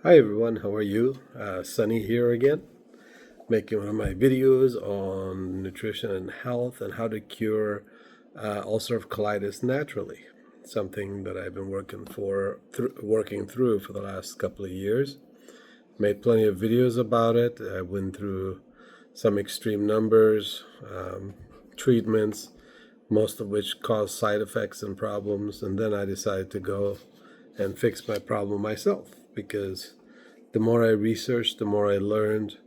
Hi everyone, how are you? Sunny here again, making one of my videos on nutrition and health and how to cure ulcerative colitis naturally. Something that I've been working through for the last couple of years. Made plenty of videos about it. I went through some extreme numbers, treatments, most of which caused side effects and problems. And then I decided to go and fix my problem myself because the more I researched, the more I learned,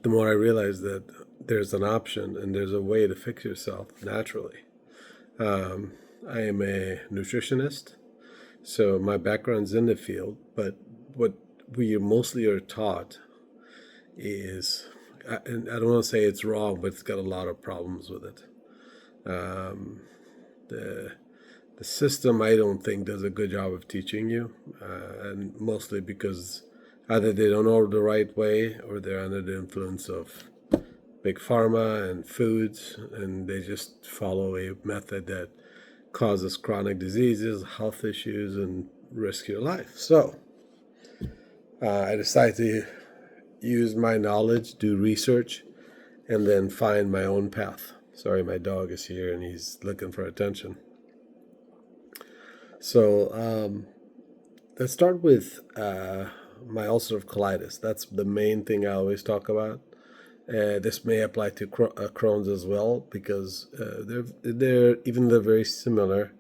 the more I realized that there's an option and there's a way to fix yourself naturally. Um, I am a nutritionist, so my background's in the field, but what we mostly are taught is, and I don't want to say it's wrong, but it's got a lot of problems with it. Um, the the system, I don't think, does a good job of teaching you, and mostly because either they don't know the right way or they're under the influence of big pharma and foods, and they just follow a method that causes chronic diseases, health issues, and risk your life. So I decided to use my knowledge, do research, and then find my own path. Sorry, my dog is here and he's looking for attention. So let's start with my ulcerative colitis. That's the main thing I always talk about. This may apply to Crohn's as well because they're very similar.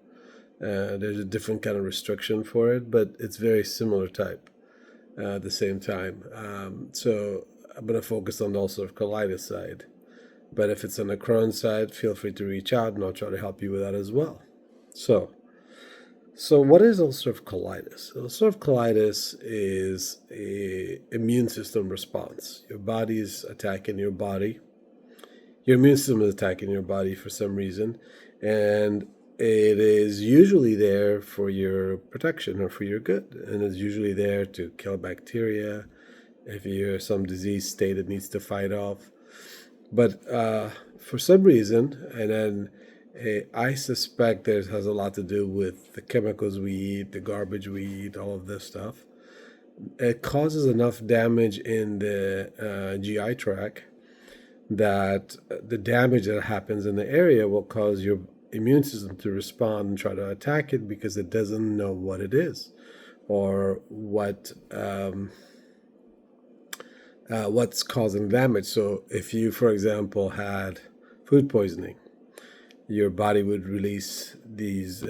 There's a different kind of restriction for it, but it's very similar type at the same time. So I'm going to focus on the ulcerative colitis side. But if it's on the Crohn's side, feel free to reach out and I'll try to help you with that as well. So, so what is ulcerative colitis? Ulcerative colitis is a immune system response. Your body is attacking your body. Your immune system is attacking your body for some reason, and it is usually there for your protection or for your good, and it's usually there to kill bacteria. If you're some disease state, it needs to fight off. But for some reason, and then I suspect this has a lot to do with the chemicals we eat, the garbage we eat, all of this stuff. It causes enough damage in the GI tract that the damage that happens in the area will cause your immune system to respond and try to attack it because it doesn't know what it is or what's causing damage. So if you, for example, had food poisoning, your body would release these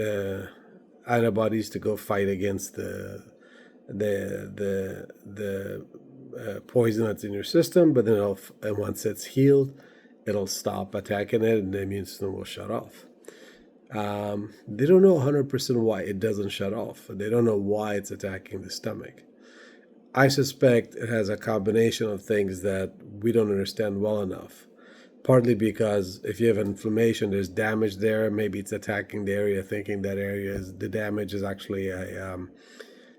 antibodies to go fight against the poison that's in your system. But then and once it's healed, it'll stop attacking it, and the immune system will shut off. They don't know 100% why it doesn't shut off. They don't know why it's attacking the stomach. I suspect it has a combination of things that we don't understand well enough. Partly because if you have inflammation, there's damage there. Maybe it's attacking the area, thinking that area is the damage is actually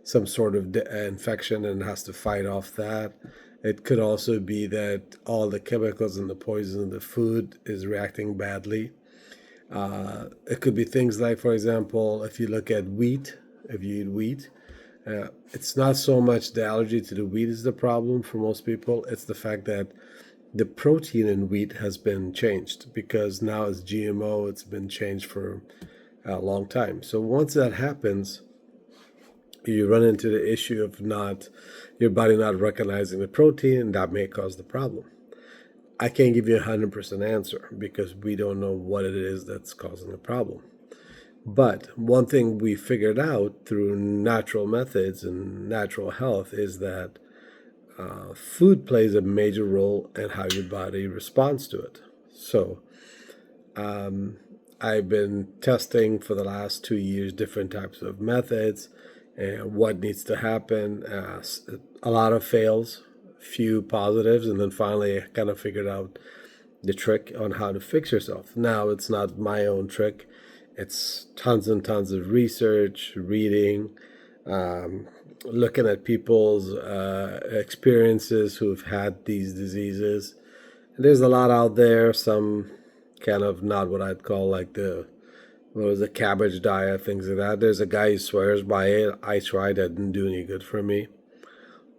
some sort of infection and has to fight off that. It could also be that all the chemicals and the poison in the food is reacting badly. It could be things like, for example, if you look at wheat, if you eat wheat, it's not so much the allergy to the wheat is the problem for most people. It's the fact that the protein in wheat has been changed because now it's GMO. It's been changed for a long time. So once that happens, you run into the issue of not your body not recognizing the protein, and that may cause the problem. I can't give you a 100% answer because we don't know what it is that's causing the problem. But one thing we figured out through natural methods and natural health is that food plays a major role in how your body responds to it. So I've been testing for the last 2 years different types of methods and what needs to happen. A lot of fails, few positives, and then finally I kind of figured out the trick on how to fix yourself. Now it's not my own trick. It's tons and tons of research, reading, looking at people's experiences who've had these diseases. And there's a lot out there, some kind of not what I'd call like the what was the cabbage diet, things like that. There's a guy who swears by it. I tried, it didn't do any good for me.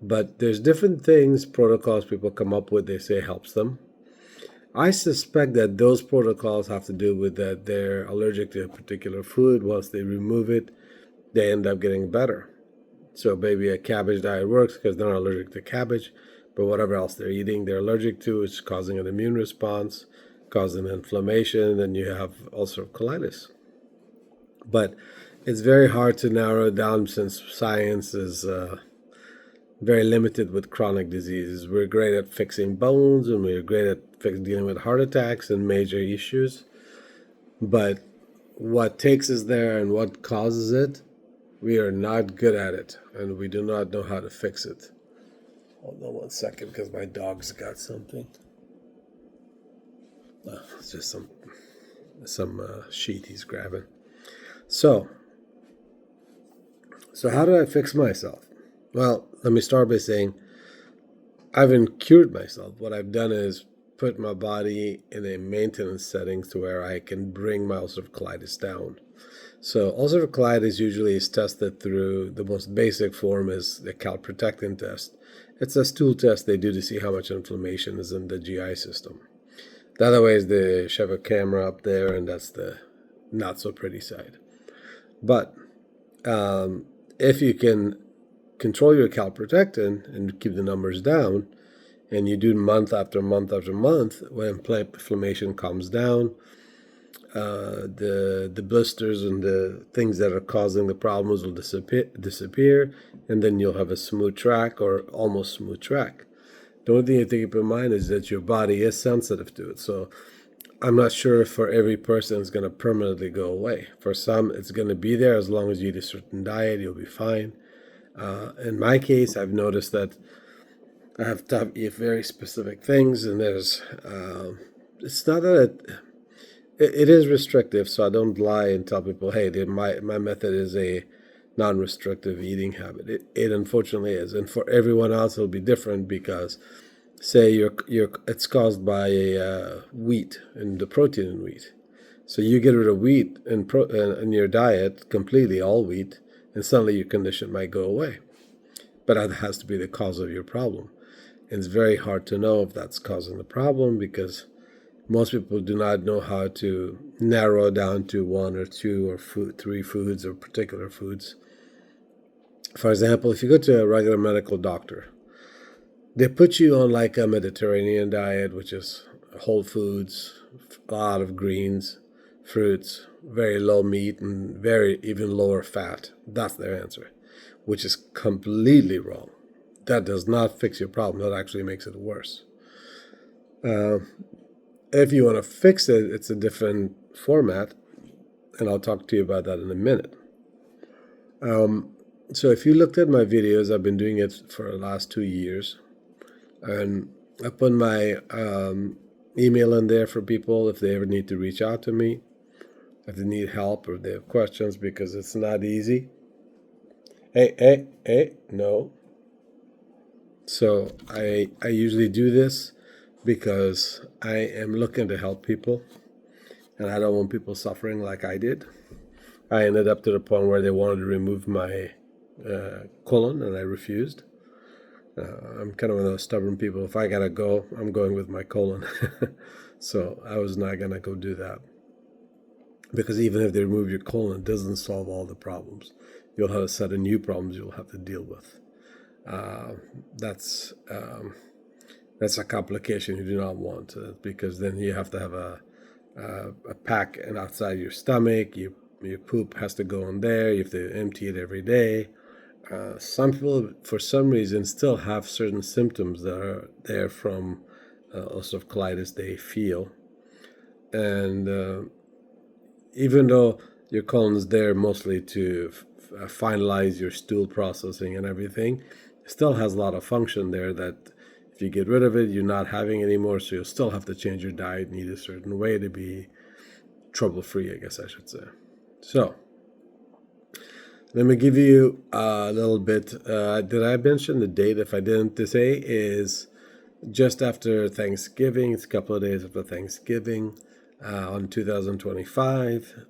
But there's different things, protocols people come up with, they say helps them. I suspect that those protocols have to do with that they're allergic to a particular food. Once they remove it, they end up getting better. So maybe a cabbage diet works because they're not allergic to cabbage, but whatever else they're eating, they're allergic to, is causing an immune response, causing inflammation, and you have ulcerative colitis. But it's very hard to narrow it down since science is very limited with chronic diseases. We're great at fixing bones, and we're great at dealing with heart attacks and major issues. But what takes us there and what causes it, we are not good at it, and we do not know how to fix it. Hold on 1 second, because my dog's got something. Oh, it's just some sheet he's grabbing. So how do I fix myself? Well, let me start by saying I haven't cured myself. What I've done is put my body in a maintenance setting to where I can bring my ulcerative colitis down. So ulcerative colitis usually is tested through, the most basic form is the calprotectin test. It's a stool test they do to see how much inflammation is in the GI system. The other way is they shove a camera up there, and that's the not so pretty side. But if you can control your calprotectin and keep the numbers down, and you do month after month after month, when inflammation calms down, the blisters and the things that are causing the problems will disappear, and then you'll have a smooth track or almost smooth track. The only thing you have to keep in mind is that your body is sensitive to it. So I'm not sure if for every person it's going to permanently go away. For some, it's going to be there as long as you eat a certain diet, you'll be fine. In my case, I've noticed that I have to eat very specific things, and there's it's not that it is restrictive, so I don't lie and tell people, hey, my method is a non-restrictive eating habit. It unfortunately is, and for everyone else it'll be different because, say it's caused by wheat and the protein in wheat. So you get rid of wheat in your diet completely, all wheat, and suddenly your condition might go away. But that has to be the cause of your problem. And it's very hard to know if that's causing the problem because most people do not know how to narrow down to one or two or three foods or particular foods. For example, if you go to a regular medical doctor, they put you on like a Mediterranean diet, which is whole foods, a lot of greens, fruits, very low meat, and very even lower fat. That's their answer, which is completely wrong. That does not fix your problem. That actually makes it worse. If you want to fix it, it's a different format, and I'll talk to you about that in a minute. So if you looked at my videos, I've been doing it for the last 2 years, and I put my email in there for people if they ever need to reach out to me, if they need help or they have questions, because it's not easy. Hey, no. So I usually do this because I am looking to help people, and I don't want people suffering like I did. I ended up to the point where they wanted to remove my colon, and I refused. I'm kind of one of those stubborn people. If I gotta go, I'm going with my colon. So I was not gonna go do that. Because even if they remove your colon, it doesn't solve all the problems. You'll have a set of new problems you'll have to deal with. That's a complication you do not want, because then you have to have a pack and outside your stomach. Your poop has to go in there. You have to empty it every day. Some people, for some reason, still have certain symptoms that are there from ulcerative colitis they feel. And even though your colon's there mostly to finalize your stool processing and everything, it still has a lot of function there that if you get rid of it, you're not having anymore, so you'll still have to change your diet and eat a certain way to be trouble-free, I guess I should say. So let me give you a little bit. Did I mention the date? If I didn't, to say is just after Thanksgiving. It's a couple of days after Thanksgiving. on 2025.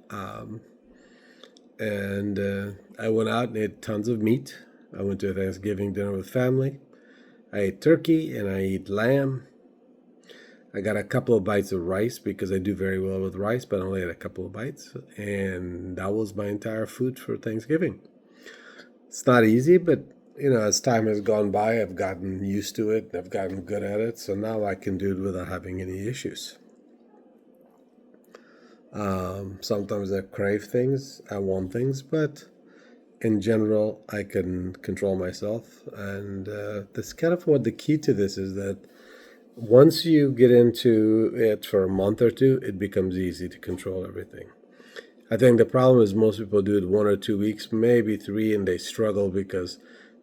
And I went out and ate tons of meat. I went to a Thanksgiving dinner with family. I ate turkey and I ate lamb. I got a couple of bites of rice because I do very well with rice, but I only had a couple of bites. And that was my entire food for Thanksgiving. It's not easy, but as time has gone by, I've gotten used to it. I've gotten good at it. So now I can do it without having any issues. Sometimes I crave things, I want things, but in general, I can control myself. And that's kind of what the key to this is, that once you get into it for a month or two, it becomes easy to control everything. I think the problem is most people do it 1 or 2 weeks, maybe 3, and they struggle because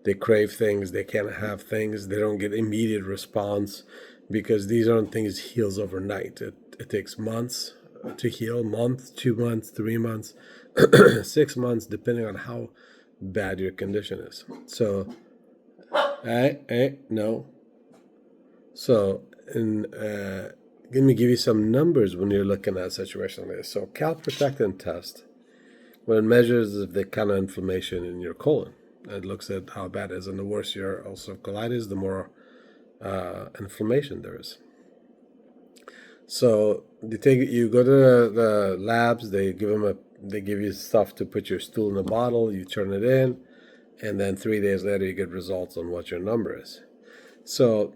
they crave things, they can't have things, they don't get immediate response because these aren't things heals overnight. It takes months to heal, month, 2 months, 3 months, 6 months, depending on how bad your condition is. So, no. So, let me give you some numbers when you're looking at a situation like this. So, calprotectin test, when it measures the kind of inflammation in your colon, it looks at how bad it is, and the worse your ulcerative colitis, the more inflammation there is. So you go to the labs, they give you stuff to put your stool in a bottle, you turn it in, and then 3 days later you get results on what your number is. So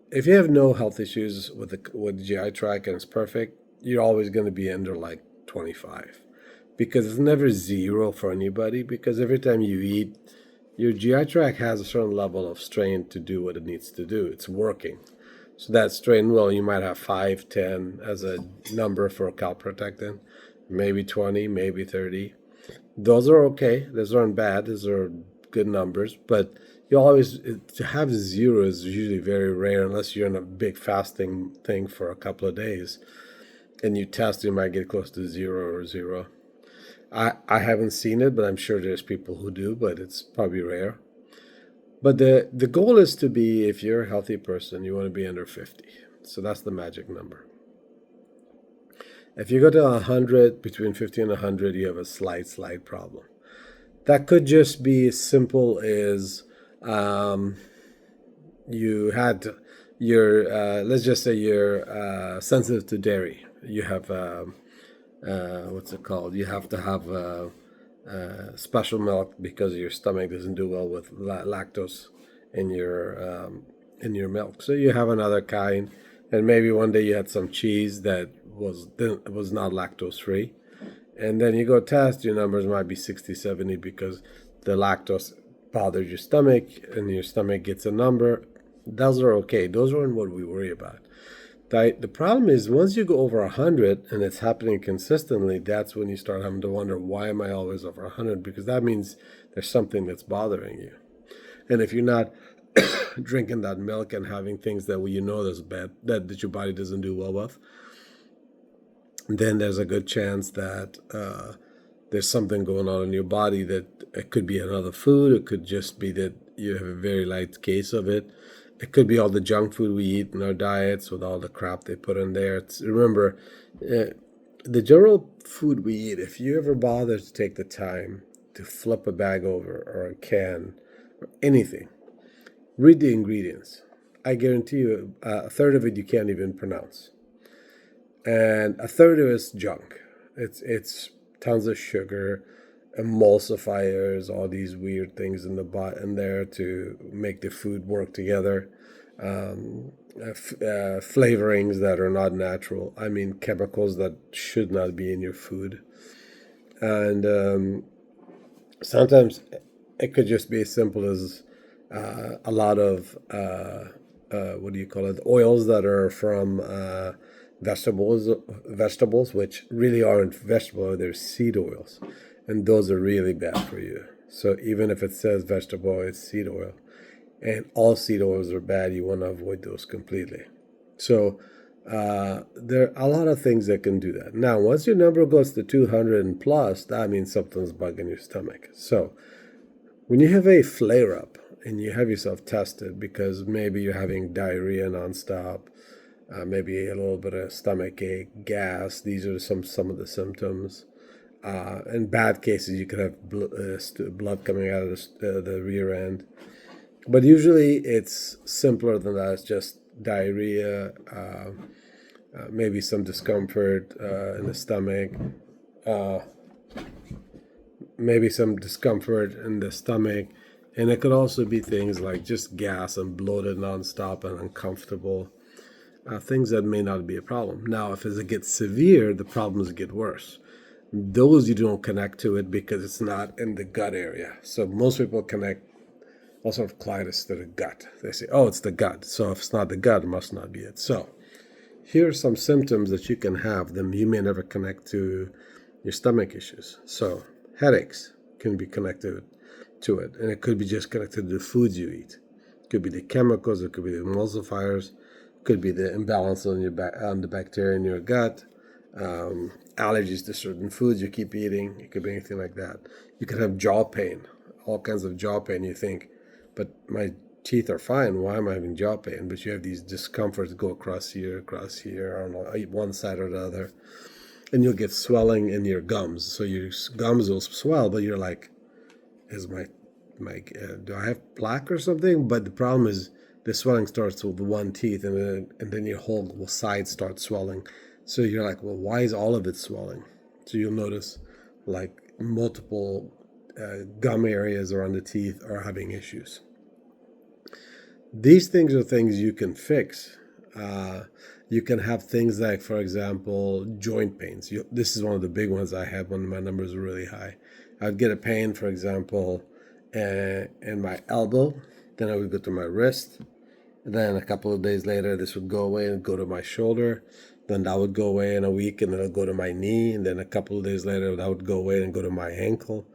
if you have no health issues with the GI tract and it's perfect, you're always going to be under like 25, because it's never zero for anybody, because every time you eat, your GI tract has a certain level of strain to do what it needs to do. It's working. So that strain, well, you might have 5, 10 as a number for calprotectin, maybe 20, maybe 30. Those are okay. Those aren't bad. Those are good numbers. But you always, to have 0 is usually very rare unless you're in a big fasting thing for a couple of days. And you test, you might get close to 0 or 0. I haven't seen it, but I'm sure there's people who do, but it's probably rare. But the goal is to be, if you're a healthy person, you want to be under 50. So that's the magic number. If you go to 100, between 50 and 100, you have a slight problem. That could just be as simple as you had let's just say you're sensitive to dairy. You have, what's it called? You have to have special milk because your stomach doesn't do well with lactose in your milk. So you have another kind, and maybe one day you had some cheese that was not lactose free, and then you go test, your numbers might be 60, 70 because the lactose bothers your stomach, and your stomach gets a number. Those are okay. Those aren't what we worry about. The problem is once you go over 100 and it's happening consistently, that's when you start having to wonder, why am I always over 100? Because that means there's something that's bothering you. And if you're not drinking that milk and having things that that's bad, that your body doesn't do well with, then there's a good chance that there's something going on in your body. That it could be another food. It could just be that you have a very light case of it. It could be all the junk food we eat in our diets with all the crap they put in there. Remember, the general food we eat, if you ever bother to take the time to flip a bag over or a can or anything, read the ingredients. I guarantee you a third of it you can't even pronounce. And a third of it's junk. It's tons of sugar, emulsifiers, all these weird things in there to make the food work together, flavorings that are not natural. I mean, chemicals that should not be in your food. And sometimes it could just be as simple as a lot of what do you call it? Oils that are from vegetables, which really aren't vegetable, they're seed oils, and those are really bad for you. So even if it says vegetable oil, it's seed oil, and all seed oils are bad. You want to avoid those completely. So there are a lot of things that can do that. Now, once your number goes to 200 and plus, that means something's bugging your stomach. So when you have a flare up and you have yourself tested because maybe you're having diarrhea nonstop, maybe a little bit of stomach ache, gas. These are some of the symptoms. In bad cases, you could have blood coming out of the rear end. But usually it's simpler than that. It's just diarrhea, maybe some discomfort in the stomach, uh, and it could also be things like just gas and bloated nonstop and uncomfortable, things that may not be a problem. Now, if it gets severe, the problems get worse. Those you don't connect to it because it's not in the gut area. So most people connect ulcerative colitis to the gut. They say, oh, it's the gut. So if it's not the gut, it must not be it. So here are some symptoms that you can have that you may never connect to your stomach issues. So headaches can be connected to it, and it could be just connected to the foods you eat. It could be the chemicals, it could be the emulsifiers, it could be the imbalance on the bacteria in your gut, allergies to certain foods you keep eating. It could be anything like that. You could have jaw pain, all kinds of jaw pain. You think, but my teeth are fine. Why am I having jaw pain? But you have these discomforts go across here, I don't know, one side or the other. And you'll get swelling in your gums. So your gums will swell, but you're like, is my do I have plaque or something? But the problem is the swelling starts with one teeth, and then your whole side starts swelling. So you're like, well, why is all of it swelling? So you'll notice like multiple gum areas around the teeth are having issues. These things are things you can fix. You can have things like, for example, joint pains. This is one of the big ones I had when my numbers were really high. I'd get a pain, for example, in my elbow. Then I would go to my wrist. Then a couple of days later, this would go away and go to my shoulder. Then that would go away in a week, and then it'll go to my knee. And then a couple of days later, that would go away and go to my ankle.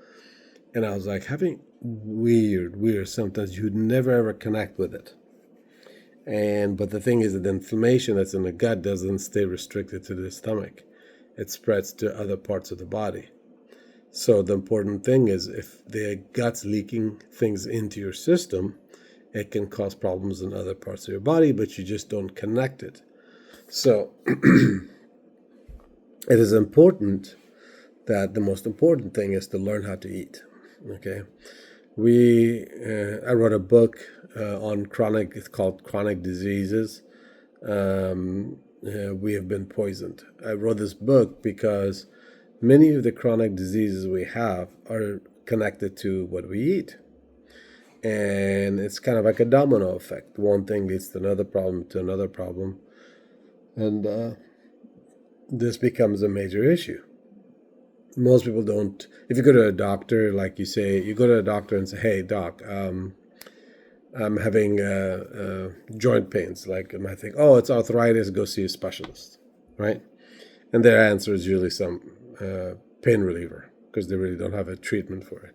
And I was like having weird symptoms. You'd never ever connect with it. But the thing is that the inflammation that's in the gut doesn't stay restricted to the stomach. It spreads to other parts of the body. So the important thing is, if the gut's leaking things into your system, it can cause problems in other parts of your body, but you just don't connect it. So it is important that the most important thing is to learn how to eat. Okay, I wrote a book on chronic. It's called Chronic Diseases. We have been poisoned. I wrote this book because many of the chronic diseases we have are connected to what we eat. And it's kind of like a domino effect. One thing leads to another problem. And this becomes a major issue. Most people don't. If you go to a doctor, like you go to a doctor and say, hey, doc, I'm having joint pains. Like, and I think, oh, it's arthritis, go see a specialist, right? And their answer is usually some pain reliever, because they really don't have a treatment for it.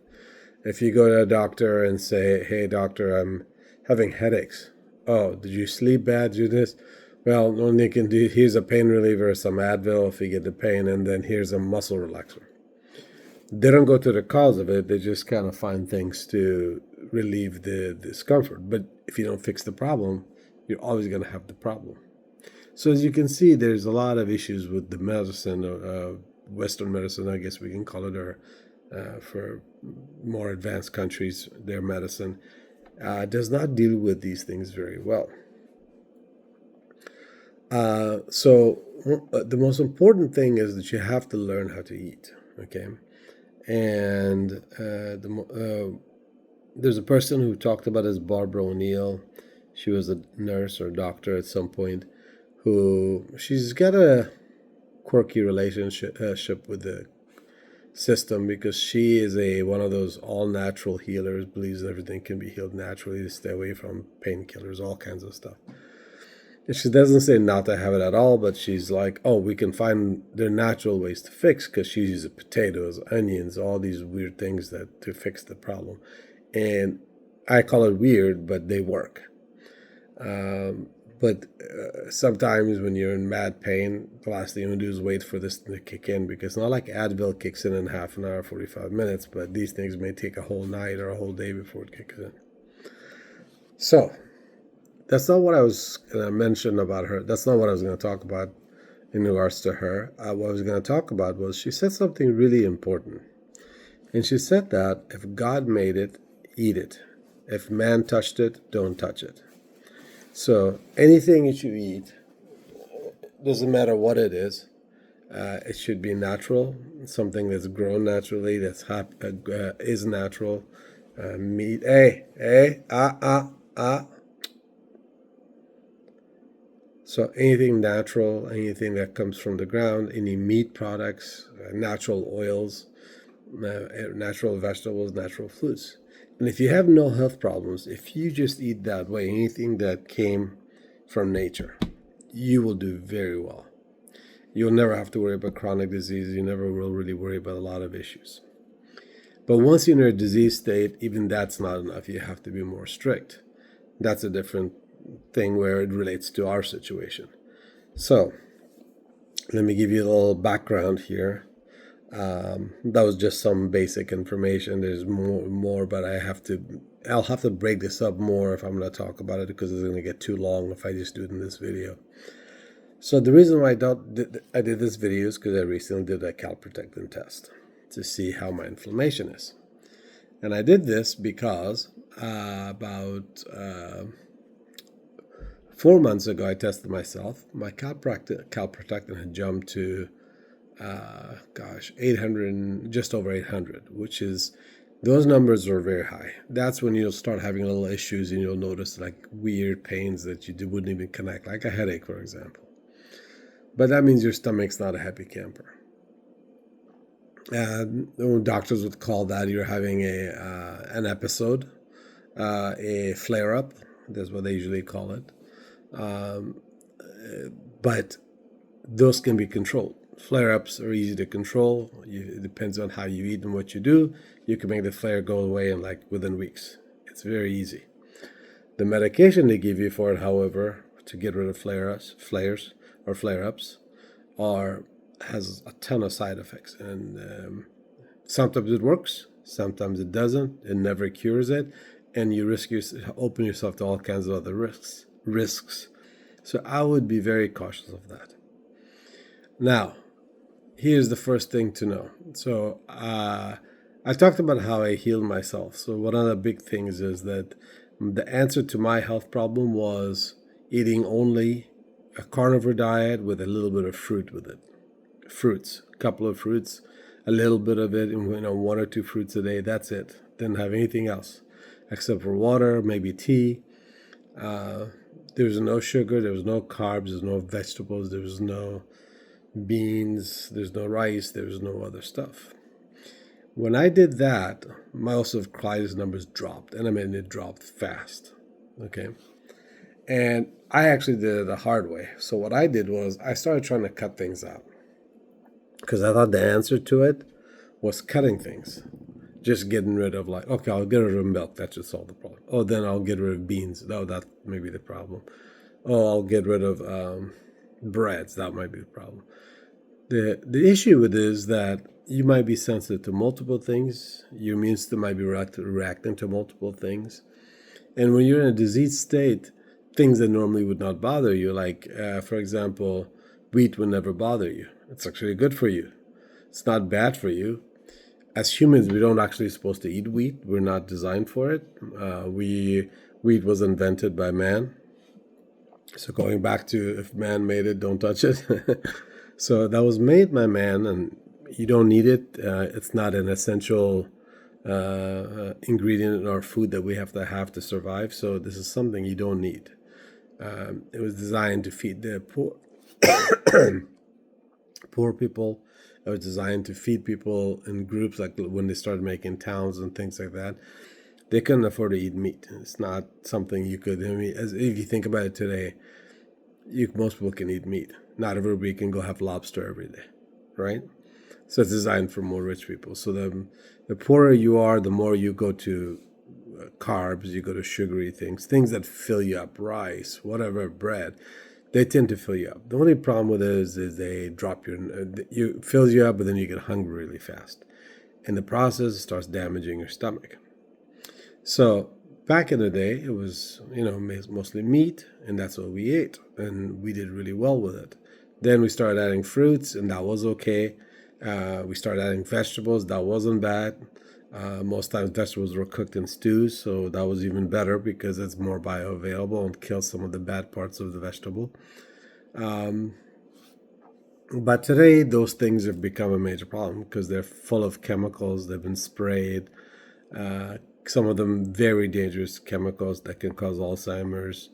If you go to a doctor and say, hey, doctor, I'm having headaches. Oh, did you sleep bad? Did you this? Well, only you can do, here's a pain reliever, some Advil if you get the pain, and then here's a muscle relaxer. They don't go to the cause of it. They just kind of find things to relieve the discomfort. But if you don't fix the problem, you're always going to have the problem. So as you can see, there's a lot of issues with the medicine, Western medicine, I guess we can call it, or for more advanced countries, their medicine does not deal with these things very well. So the most important thing is that you have to learn how to eat, okay? And there's a person who talked about this, Barbara O'Neill. She was a nurse or doctor at some point, she's got a quirky relationship with the system, because she is one of those all-natural healers, believes everything can be healed naturally, to stay away from painkillers, all kinds of stuff. And she doesn't say not to have it at all, but she's like, oh, we can find their natural ways to fix, because she uses potatoes, onions, all these weird things to fix the problem. And I call it weird, but they work. But sometimes when you're in mad pain, the last thing you want to do is wait for this to kick in, because it's not like Advil kicks in half an hour, 45 minutes, but these things may take a whole night or a whole day before it kicks in. So that's not what I was going to mention about her. That's not what I was going to talk about in regards to her. What I was going to talk about was she said something really important. And she said that if God made it, eat it. If man touched it, don't touch it. So anything that you eat, doesn't matter what it should be natural, something that's grown naturally, is natural. Meat, So anything natural, anything that comes from the ground, any meat products, natural oils, natural vegetables, natural fruits. And if you have no health problems, if you just eat that way, anything that came from nature, you will do very well. You'll never have to worry about chronic disease. You never will really worry about a lot of issues. But once you're in a disease state, even that's not enough. You have to be more strict. That's a different thing where it relates to our situation. So let me give you a little background here. That was just some basic information. There's more, but I'll have to break this up more if I'm going to talk about it, because it's going to get too long if I just do it in this video. So the reason why I did this video is because I recently did a calprotectin test to see how my inflammation is. And I did this because about 4 months ago I tested myself. My calprotectin had jumped to 800, just over 800, which is, those numbers are very high. That's when you'll start having little issues and you'll notice like weird pains that you wouldn't even connect, like a headache, for example. But that means your stomach's not a happy camper. Doctors would call that you're having an episode, a flare-up. That's what they usually call it. But those can be controlled. Flare-ups are easy to control. It depends on how you eat and what you do. You can make the flare go away in within weeks. It's very easy. The medication they give you for it, however, to get rid of flares or flare-ups, has a ton of side effects. And sometimes it works, sometimes it doesn't. It never cures it, and you open yourself to all kinds of other risks. So I would be very cautious of that. Now, here's the first thing to know. So I talked about how I healed myself. So one of the big things is that the answer to my health problem was eating only a carnivore diet with a little bit of fruit with it. Fruits, a couple of fruits, a little bit of it, and 1 or 2 fruits a day. That's it. Didn't have anything else except for water, maybe tea. There was no sugar, there was no carbs, there's no vegetables, there was no beans, there's no rice, there's no other stuff. When I did that, my ulcerative colitis numbers dropped, and I mean it dropped fast. Okay. And I actually did it the hard way. So what I did was I started trying to cut things out, because I thought the answer to it was cutting things. Just getting rid of okay, I'll get rid of milk. That should solve the problem. Oh, then I'll get rid of beans. Oh, that may be the problem. Oh, I'll get rid of breads. That might be the problem. The issue with it is that you might be sensitive to multiple things. Your immune system might be reacting to multiple things. And when you're in a disease state, things that normally would not bother you, like, for example, wheat would never bother you. It's actually good for you. It's not bad for you. As humans, we don't actually supposed to eat wheat. We're not designed for it. Wheat was invented by man. So going back to, if man made it, don't touch it. So that was made by man, and you don't need it. It's not an essential ingredient in our food that we have to survive. So this is something you don't need. It was designed to feed the poor people. It was designed to feed people in groups, like when they started making towns and things like that. They couldn't afford to eat meat. It's not something you could. I mean, if you think about it today, most people can eat meat. Not everybody can go have lobster every day, right? So it's designed for more rich people. So the poorer you are, the more you go to carbs, you go to sugary things that fill you up, rice, whatever, bread. They tend to fill you up. The only problem with it is they drop you fills you up, but then you get hungry really fast. In the process, it starts damaging your stomach. So Back in the day, it was, mostly meat, and that's what we ate, and we did really well with it. Then we started adding fruits, and that was okay. We started adding vegetables, that wasn't bad. Most times vegetables were cooked in stews, so that was even better because it's more bioavailable and kills some of the bad parts of the vegetable. But today, those things have become a major problem because they're full of chemicals. They've been sprayed. Some of them very dangerous chemicals that can cause Alzheimer's,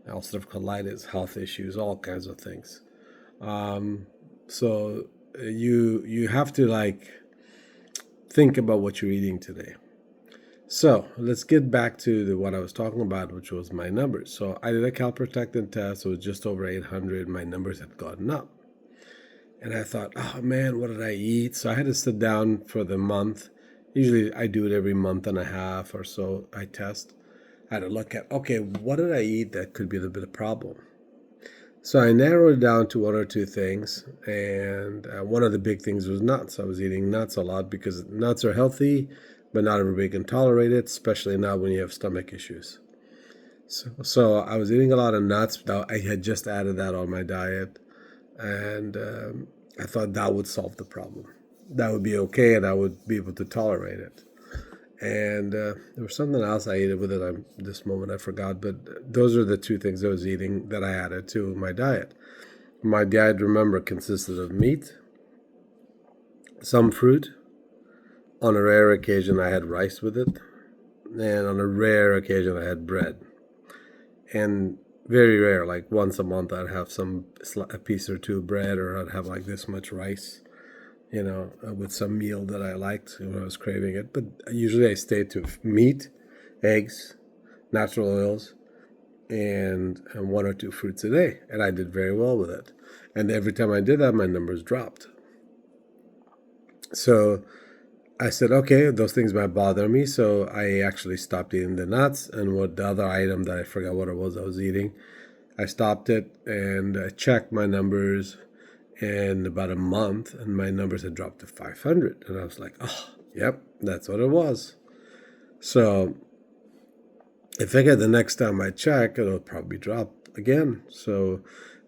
ulcerative colitis, health issues, all kinds of things. So you have to think about what you're eating today. So let's get back to what I was talking about, which was my numbers. So I did a calprotectin test. It was just over 800. My numbers had gotten up. And I thought, oh man, what did I eat? So I had to sit down for the month. Usually I do it every month and a half or so. I test. I had to look at, okay, what did I eat that could be a bit of a problem? So I narrowed it down to one or two things. And one of the big things was nuts. I was eating nuts a lot because nuts are healthy, but not everybody can tolerate it, especially now when you have stomach issues. So I was eating a lot of nuts. I had just added that on my diet. And I thought that would solve the problem. That would be okay, and I would be able to tolerate it. And there was something else I ate with it. This moment I forgot, but those are the two things I was eating that I added to my diet. My diet, remember, consisted of meat, some fruit. On a rare occasion, I had rice with it, and on a rare occasion, I had bread. And very rare, like once a month, I'd have a piece or two of bread, or I'd have like this much rice, with some meal that I liked when I was craving it. But usually I stayed to meat, eggs, natural oils, and one or two fruits a day. And I did very well with it. And every time I did that, my numbers dropped. So I said, okay, those things might bother me. So I actually stopped eating the nuts. And what the other item that I forgot what it was I was eating, I stopped it and I checked my numbers in about a month, and my numbers had dropped to 500. And I was like, oh, yep, that's what it was. So I figured the next time I check, it'll probably drop again.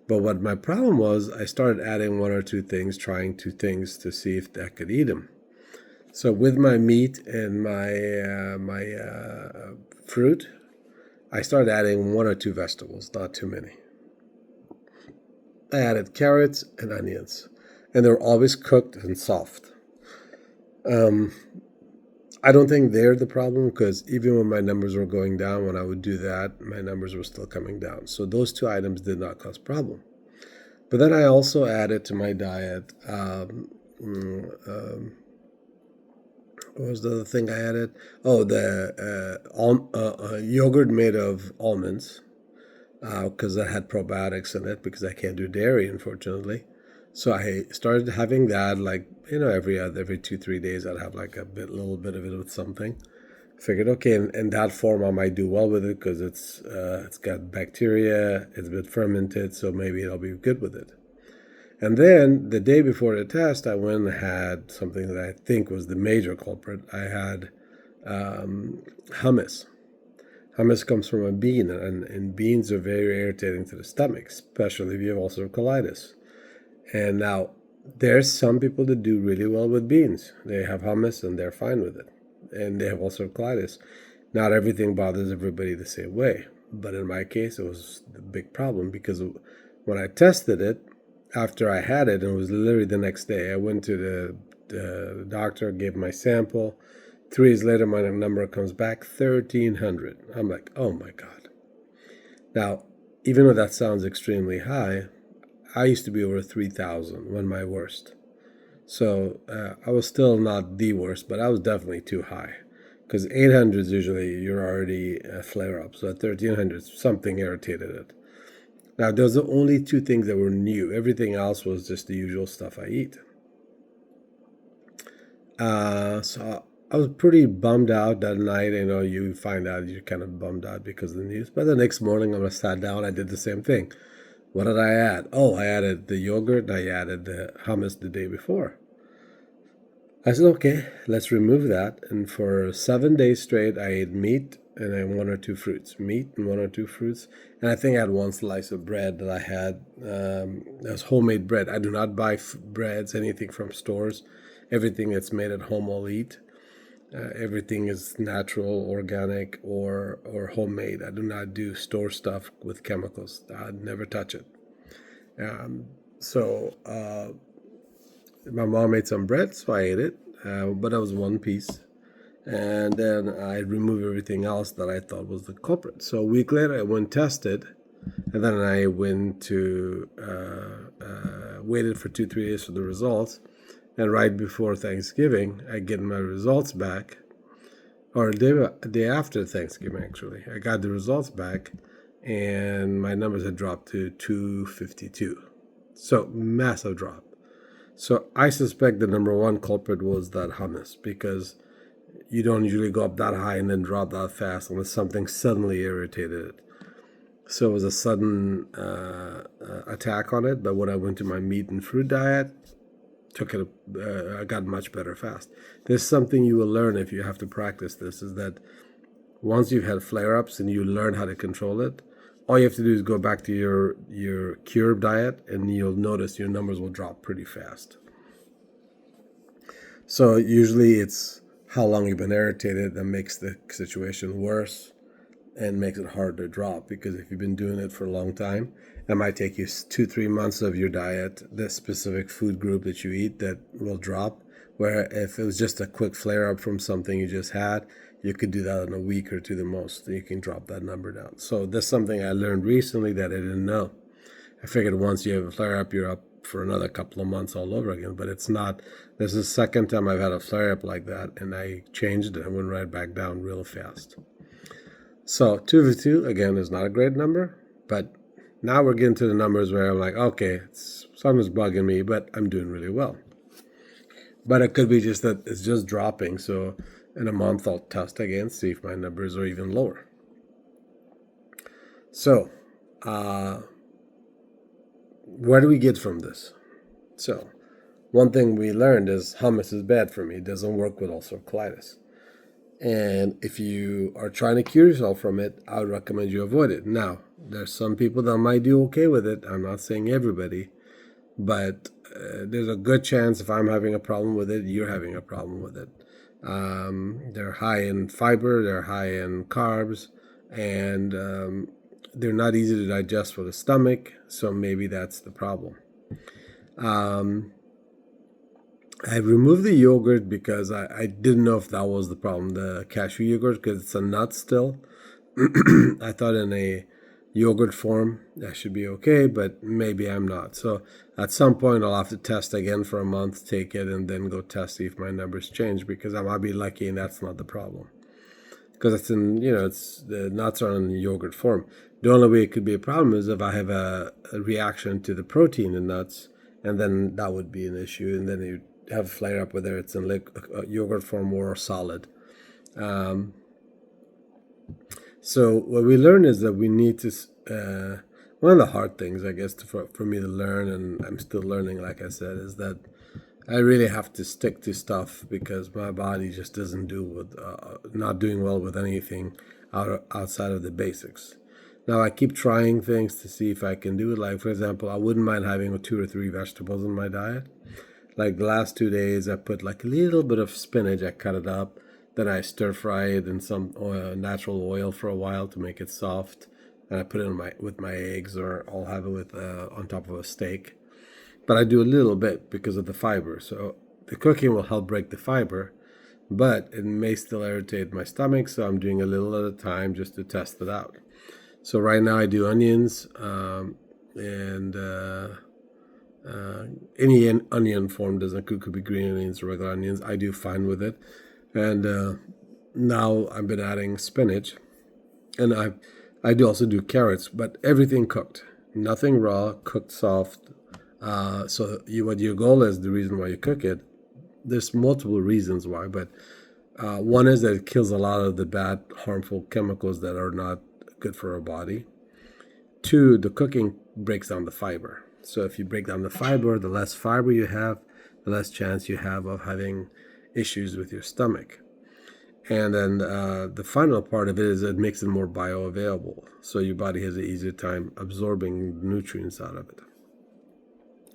But what my problem was, I started adding one or two things, trying two things to see if I could eat them. So with my meat and my fruit, I started adding one or two vegetables, not too many. I added carrots and onions, and they were always cooked and soft. I don't think they're the problem because even when my numbers were going down, when I would do that, my numbers were still coming down. So those two items did not cause problem. But then I also added to my diet. What was the other thing I added? Oh, the yogurt made of almonds, because I had probiotics in it because I can't do dairy, unfortunately. So I started having that every 2-3 days I'd have like little bit of it with something. Figured okay, in that form I might do well with it because it's got bacteria, it's a bit fermented, so maybe I'll be good with it. And then the day before the test, I went and had something that I think was the major culprit. I had hummus. Hummus comes from a bean, and beans are very irritating to the stomach, especially if you have ulcerative colitis. And now, there's some people that do really well with beans. They have hummus and they're fine with it. And they have ulcerative colitis. Not everything bothers everybody the same way. But in my case, it was a big problem because when I tested it, after I had it, and it was literally the next day, I went to the doctor, gave my sample. 3 days later, my number comes back 1,300. I'm like, oh my God. Now, even though that sounds extremely high, I used to be over 3,000 when my worst. So I was still not the worst, but I was definitely too high. Because 800 is usually you're already a flare up. So at 1,300, something irritated it. Now, those are the only two things that were new. Everything else was just the usual stuff I eat. So I was pretty bummed out that night. You find out you're kind of bummed out because of the news. But the next morning, I sat down, I did the same thing. What did I add? Oh, I added the yogurt and I added the hummus the day before. I said, okay, let's remove that. And for 7 days straight, I ate meat, and then one or two fruits, meat and one or two fruits. And I think I had one slice of bread that I had. That was homemade bread. I do not buy breads, anything from stores. Everything that's made at home I'll eat. Everything is natural, organic, or homemade. I do not do store stuff with chemicals. I'd never touch it. So my mom made some bread, so I ate it, but that was one piece. And then I removed everything else that I thought was the culprit. So a week later, I went tested, and then I went to waited for 2-3 days for the results. And right before Thanksgiving, I get my results back, or a day after Thanksgiving, actually. I got the results back, and my numbers had dropped to 252. So massive drop. So I suspect the number one culprit was that hummus, because you don't usually go up that high and then drop that fast unless something suddenly irritated it. So it was a sudden attack on it. But when I went to my meat and fruit diet, I got much better fast. There's something you will learn if you have to practice this, is that once you've had flare-ups and you learn how to control it, all you have to do is go back to your cure diet, and you'll notice your numbers will drop pretty fast. So usually it's how long you've been irritated that makes the situation worse and makes it hard to drop, because if you've been doing it for a long time, it might take you 2-3 months of your diet, the specific food group that you eat, that will drop. Where if it was just a quick flare up from something you just had, you could do that in a week or two the most. You can drop that number down. So that's something I learned recently that I didn't know. I figured once you have a flare up, you're up for another couple of months all over again, but it's not. This is the second time I've had a flare up like that, and I changed it and went right back down real fast. So 252 again is not a great number, but now we're getting to the numbers where I'm like, okay, something's bugging me, but I'm doing really well. But it could be just that it's just dropping. So in a month I'll test again, see if my numbers are even lower. So where do we get from this? So one thing we learned is hummus is bad for me. It doesn't work with ulcerative colitis. And if you are trying to cure yourself from it, I would recommend you avoid it. Now, there's some people that might do okay with it. I'm not saying everybody, but there's a good chance if I'm having a problem with it, you're having a problem with it. They're high in fiber, they're high in carbs, and they're not easy to digest for the stomach, so maybe that's the problem. I removed the yogurt because I didn't know if that was the problem, the cashew yogurt, because it's a nut still. I thought in a yogurt form that should be okay, but maybe I'm not. So at some point I'll have to test again for a month, take it, and then go test, see if my numbers change, because I might be lucky and that's not the problem. Because it's in, it's the nuts are in yogurt form. The only way it could be a problem is if I have a reaction to the protein in nuts, and then that would be an issue, and then you have a flare up whether it's in yogurt form or solid. So what we learn is that we need to, one of the hard things, I guess, for me to learn, and I'm still learning, like I said, is that I really have to stick to stuff, because my body just doesn't not doing well with anything outside of the basics. Now I keep trying things to see if I can do it. Like, for example, I wouldn't mind having 2 or 3 vegetables in my diet. Like the last 2 days, I put like a little bit of spinach. I cut it up. Then I stir fry it in some natural oil for a while to make it soft. And I put it with my eggs, or I'll have it on top of a steak. But I do a little bit because of the fiber. So the cooking will help break the fiber, but it may still irritate my stomach. So I'm doing a little at a time just to test it out. So right now I do onions and any onion form doesn't cook. Could be green onions or regular onions. I do fine with it. And now I've been adding spinach, and I do also do carrots, but everything cooked, nothing raw, cooked soft. So what your goal is, the reason why you cook it, there's multiple reasons why, but one is that it kills a lot of the bad, harmful chemicals that are not good for our body. 2, the cooking breaks down the fiber. So if you break down the fiber, the less fiber you have, the less chance you have of having issues with your stomach. And then the final part of it is it makes it more bioavailable. So your body has an easier time absorbing nutrients out of it.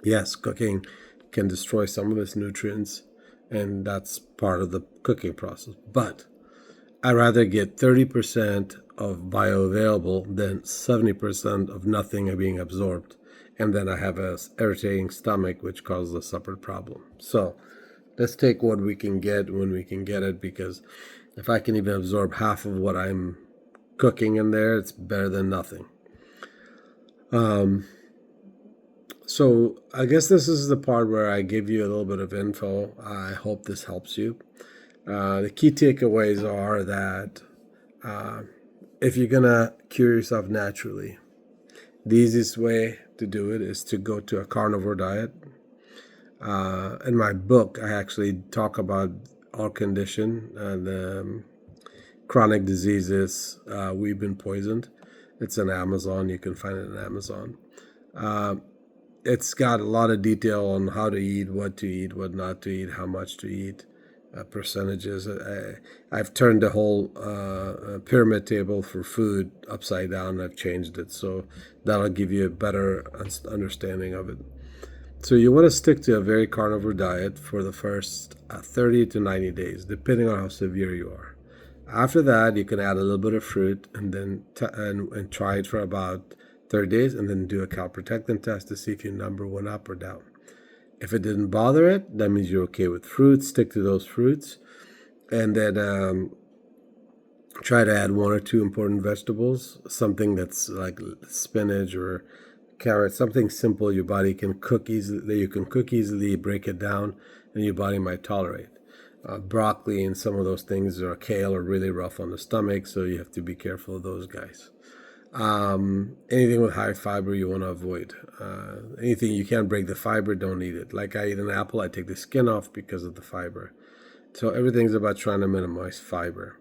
Yes, cooking can destroy some of its nutrients, and that's part of the cooking process. But I'd rather get 30% of bioavailable than 70% of nothing being absorbed. And then I have a irritating stomach, which causes a separate problem. So let's take what we can get when we can get it, because if I can even absorb half of what I'm cooking in there, it's better than nothing. So I guess this is the part where I give you a little bit of info. I hope this helps you. The key takeaways are that if you're going to cure yourself naturally, the easiest way to do it is to go to a carnivore diet. In my book, I actually talk about our condition, the chronic diseases. We've been poisoned. It's on Amazon. You can find it on Amazon. It's got a lot of detail on how to eat, what not to eat, how much to eat, percentages. I've turned the whole pyramid table for food upside down. I've changed it, so that'll give you a better understanding of it. So you want to stick to a very carnivore diet for the first 30 to 90 days, depending on how severe you are. After that, you can add a little bit of fruit and then and try it for about 30 days, and then do a calprotectin test to see if your number went up or down. If it didn't bother it, that means you're okay with fruits. Stick to those fruits, and then try to add one or two important vegetables, something that's like spinach or carrot, something simple your body can cook easily, that you can cook easily, break it down, and your body might tolerate. Broccoli and some of those things, or kale, are really rough on the stomach, so you have to be careful of those guys. Anything with high fiber you want to avoid. Anything you can't break the fiber, don't eat it. Like I eat an apple, I take the skin off because of the fiber. So everything's about trying to minimize fiber.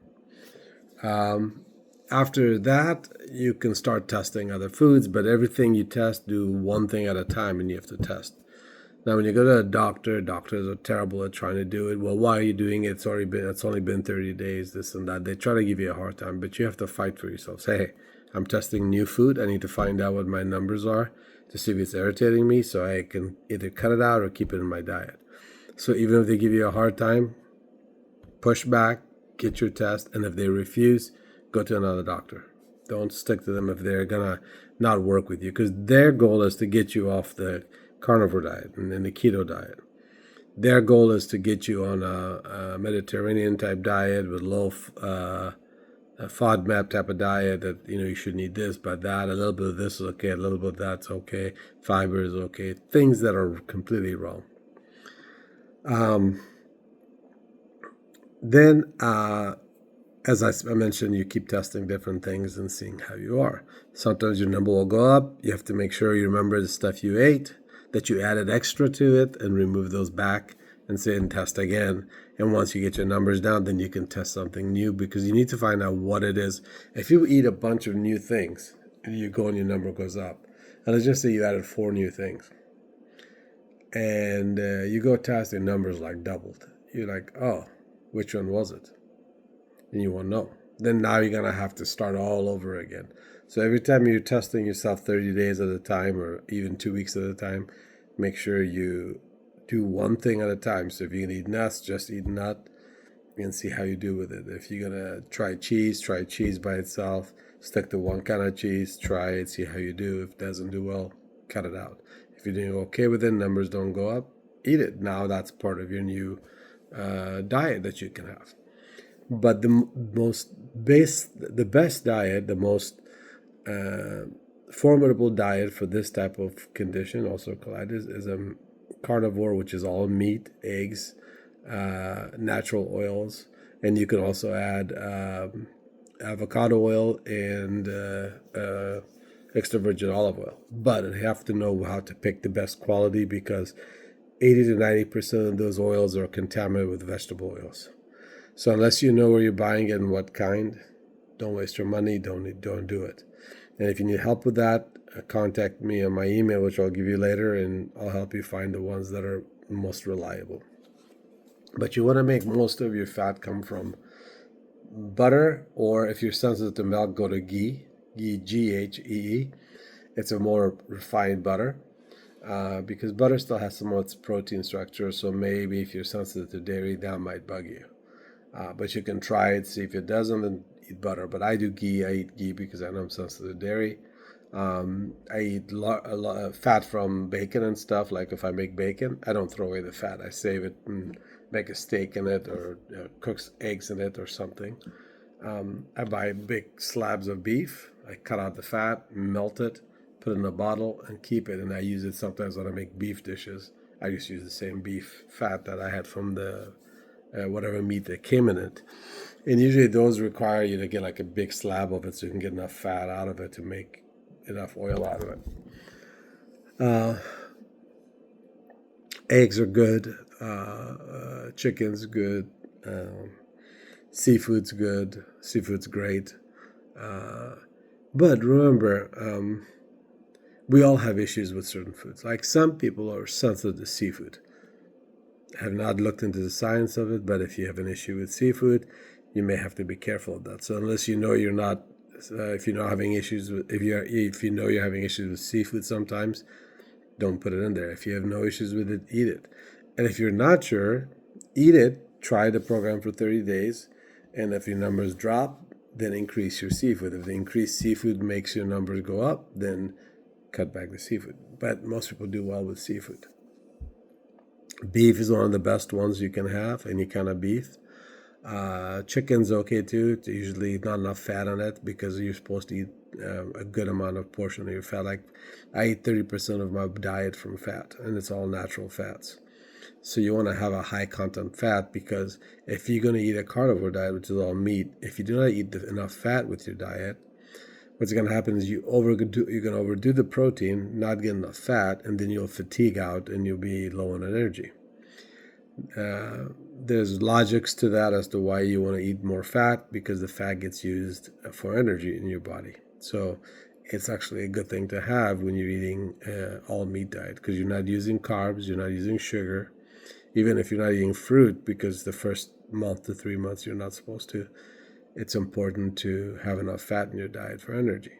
After that, you can start testing other foods, but everything you test, do one thing at a time, and you have to test. Now, when you go to a doctor, doctors are terrible at trying to do it. Well, why are you doing it? It's only been 30 days, this and that. They try to give you a hard time, but you have to fight for yourself. Say, hey, I'm testing new food. I need to find out what my numbers are to see if it's irritating me, so I can either cut it out or keep it in my diet. So even if they give you a hard time, push back, get your test, and if they refuse, go to another doctor. Don't stick to them if they're gonna not work with you, because their goal is to get you off the carnivore diet and then the keto diet. Their goal is to get you on a Mediterranean type diet with low FODMAP type of diet, that you shouldn't eat this, but that, a little bit of this is okay, a little bit of that's okay, fiber is okay, things that are completely wrong. Then as I mentioned, you keep testing different things and seeing how you are. Sometimes your number will go up. You have to make sure you remember the stuff you ate, that you added extra to it, and remove those back and say and test again. And once you get your numbers down, then you can test something new, because you need to find out what it is. If you eat a bunch of new things and you go and your number goes up, and let's just say you added 4 new things, and you go test, your numbers like doubled. You're like, oh, which one was it? And you won't know. Then now you're going to have to start all over again. So every time you're testing yourself 30 days at a time, or even 2 weeks at a time, make sure you do one thing at a time. So if you can eat nuts, just eat nut and see how you do with it. If you're going to try cheese by itself. Stick to one kind of cheese, try it, see how you do. If it doesn't do well, cut it out. If you're doing okay with it, numbers don't go up, eat it. Now that's part of your new diet that you can have. But the best diet, the most formidable diet for this type of condition, also colitis, is a carnivore, which is all meat, eggs, natural oils, and you can also add avocado oil and extra virgin olive oil. But you have to know how to pick the best quality, because 80 to 90% of those oils are contaminated with vegetable oils. So unless you know where you're buying it and what kind, don't waste your money, don't do it. And if you need help with that, contact me on my email, which I'll give you later, and I'll help you find the ones that are most reliable. But you want to make most of your fat come from butter, or if you're sensitive to milk, go to ghee, Ghee. It's a more refined butter. Because butter still has some of its protein structure, so maybe if you're sensitive to dairy, that might bug you. But you can try it, see if it doesn't, then eat butter. But I do ghee. I eat ghee because I know I'm sensitive to dairy. I eat a lot of fat from bacon and stuff. Like if I make bacon, I don't throw away the fat. I save it and make a steak in it, or cook eggs in it or something. I buy big slabs of beef. I cut out the fat, melt it, put it in a bottle, and keep it. And I use it sometimes when I make beef dishes. I just use the same beef fat that I had from the whatever meat that came in it. And usually those require you to get like a big slab of it so you can get enough fat out of it to make enough oil out of it. Eggs are good. Chicken's good. Seafood's good. Seafood's great. But remember, we all have issues with certain foods. Like some people are sensitive to seafood. I have not looked into the science of it, but if you have an issue with seafood, you may have to be careful of that. So unless you know you're not, if you're not having issues with, if you know you're having issues with seafood sometimes, don't put it in there. If you have no issues with it, eat it. And if you're not sure, eat it. Try the program for 30 days. And if your numbers drop, then increase your seafood. If the increased seafood makes your numbers go up, then cut back the seafood. But most people do well with seafood. Beef is one of the best ones you can have, any kind of beef. Chicken's okay too. It's usually not enough fat on it because you're supposed to eat a good amount of portion of your fat. Like I eat 30% of my diet from fat, and it's all natural fats. So you want to have a high content fat, because if you're going to eat a carnivore diet, which is all meat, if you do not eat enough fat with your diet, what's going to happen is you're going to overdo the protein, not get enough fat, and then you'll fatigue out and you'll be low on energy. There's logics to that as to why you want to eat more fat, because the fat gets used for energy in your body. So it's actually a good thing to have when you're eating all meat diet, because you're not using carbs, you're not using sugar. Even if you're not eating fruit, because the first month to 3 months you're not supposed to, it's important to have enough fat in your diet for energy.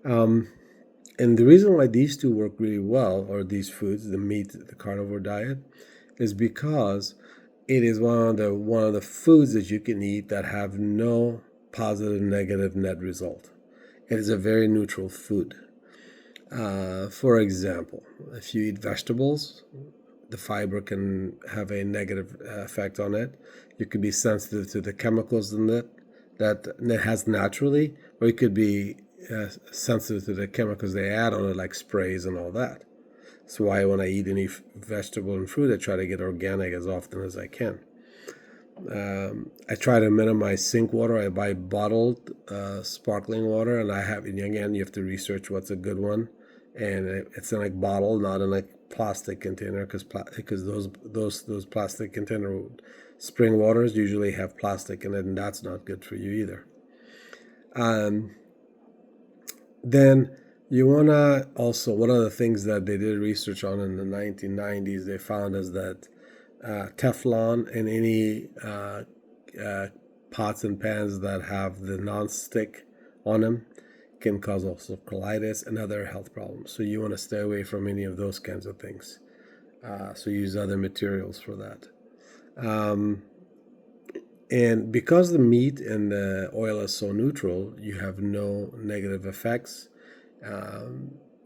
And the reason why these two work really well, or these foods, the meat, the carnivore diet, is because it is one of the foods that you can eat that have no positive, negative net result. It is a very neutral food. For example, if you eat vegetables, the fiber can have a negative effect on it. You could be sensitive to the chemicals in it that it has naturally, or you could be sensitive to the chemicals they add on it, like sprays and all that. That's why when I eat any vegetable and fruit, I try to get organic as often as I can. I try to minimize sink water. I buy bottled sparkling water, and again, you have to research what's a good one, and it's in a bottle, not in a plastic container, because those plastic container spring waters usually have plastic in it, and that's not good for you either. Then you want to also, one of the things that they did research on in the 1990s, they found is that Teflon and any pots and pans that have the non-stick on them can cause also colitis and other health problems. So you want to stay away from any of those kinds of things. So use other materials for that. And because the meat and the oil is so neutral, you have no negative effects.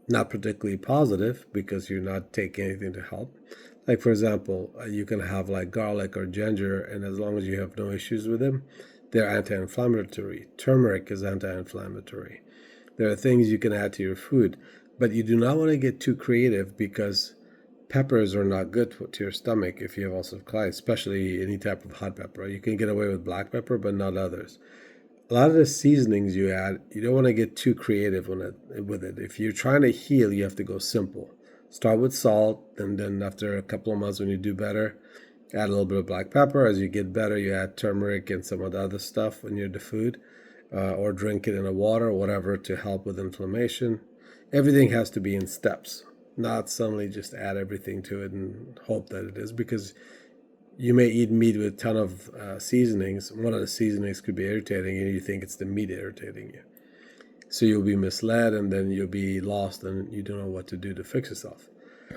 Not particularly positive, because you're not taking anything to help. Like, for example, you can have like garlic or ginger, and as long as you have no issues with them, they're anti-inflammatory. Turmeric is anti-inflammatory. There are things you can add to your food, but you do not want to get too creative, because peppers are not good to your stomach if you have ulcerative colitis, especially any type of hot pepper. You can get away with black pepper, but not others. A lot of the seasonings you add, you don't want to get too creative with it. If you're trying to heal, you have to go simple. Start with salt, and then after a couple of months, when you do better, add a little bit of black pepper. As you get better, you add turmeric and some of the other stuff in the food, or drink it in a water or whatever to help with inflammation. Everything has to be in steps, not suddenly just add everything to it and hope that it is, because you may eat meat with a ton of seasonings. One of the seasonings could be irritating, and you think it's the meat irritating you. So you'll be misled, and then you'll be lost, and you don't know what to do to fix yourself.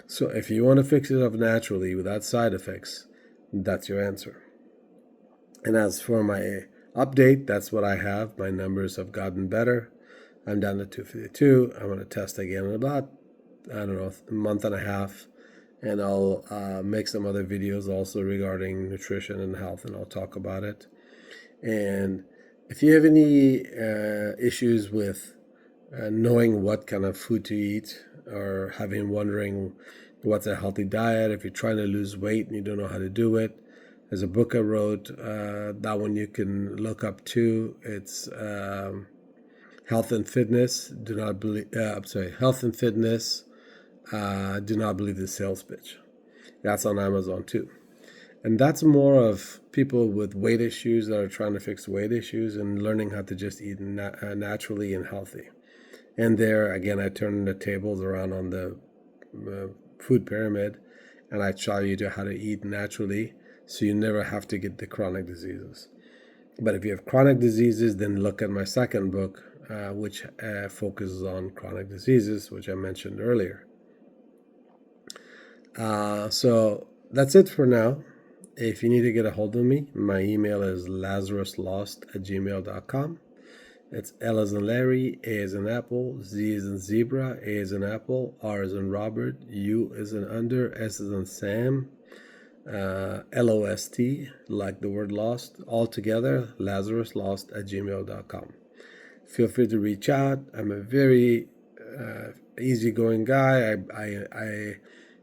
So if you want to fix yourself naturally without side effects, that's your answer. And as for my update, that's what I have. My numbers have gotten better. I'm down to 252. I'm going to test again in about, I don't know, a month and a half. And I'll make some other videos also regarding nutrition and health, and I'll talk about it. And if you have any issues with knowing what kind of food to eat, or wondering what's a healthy diet, if you're trying to lose weight and you don't know how to do it, there's a book I wrote, that one you can look up too. It's Health and Fitness. Health and Fitness. Do not believe the sales pitch. That's on Amazon too. And that's more of people with weight issues that are trying to fix weight issues and learning how to just eat naturally and healthy. And there, again, I turn the tables around on the food pyramid, and I show you how to eat naturally so you never have to get the chronic diseases. But if you have chronic diseases, then look at my second book, which focuses on chronic diseases, which I mentioned earlier. So that's it for now. If you need to get a hold of me, my email is lazaruslost@gmail.com. It's L as in Larry, A as in Apple, Z as in Zebra, A as in Apple, R as in Robert, U as in Under, S as in Sam, LOST, like the word lost, all together, lazaruslost@gmail.com. Feel free to reach out. I'm a very easygoing guy.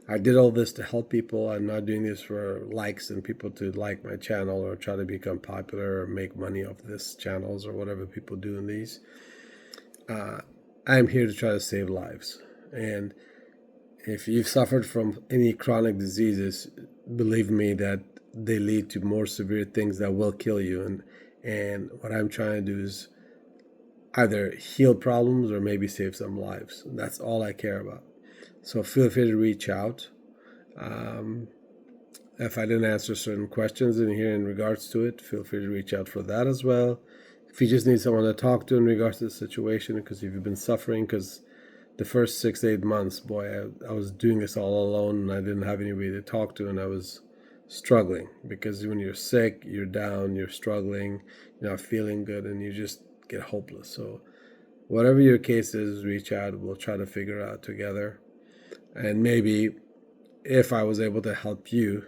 I did all this to help people. I'm not doing this for likes and people to like my channel or try to become popular or make money off this channels or whatever people do in these. I'm here to try to save lives. And if you've suffered from any chronic diseases, believe me that they lead to more severe things that will kill you. And what I'm trying to do is either heal problems or maybe save some lives. That's all I care about. So feel free to reach out. If I didn't answer certain questions in here in regards to it, feel free to reach out for that as well. If you just need someone to talk to in regards to the situation, because if you've been suffering, because the first 6 to 8 months, boy, I was doing this all alone and I didn't have anybody to talk to, and I was struggling, because when you're sick, you're down, you're struggling, you're not feeling good, and you just get hopeless. So whatever your case is, reach out. We'll try to figure it out together. And maybe if I was able to help you,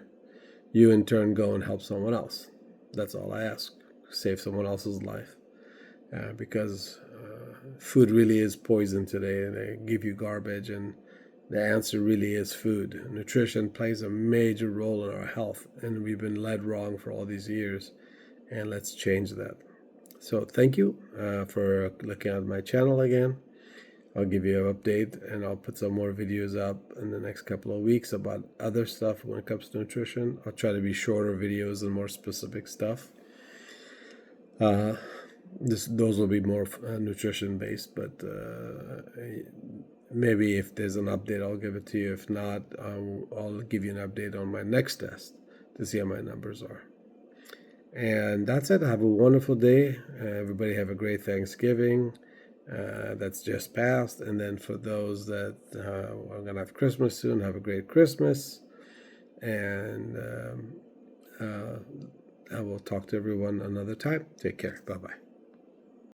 you in turn go and help someone else. That's all I ask. Save someone else's life. Because food really is poison today, and they give you garbage, and the answer really is food. Nutrition plays a major role in our health, and we've been led wrong for all these years, and let's change that. So thank you for looking at my channel again. I'll give you an update, and I'll put some more videos up in the next couple of weeks about other stuff when it comes to nutrition. I'll try to be shorter videos and more specific stuff. Those will be more nutrition based, but maybe if there's an update, I'll give it to you. If not, I'll give you an update on my next test to see how my numbers are. And that's it. Have a wonderful day. Everybody have a great Thanksgiving. That's just passed. And then for those that are going to have Christmas soon, have a great Christmas. And I will talk to everyone another time. Take care. Bye-bye.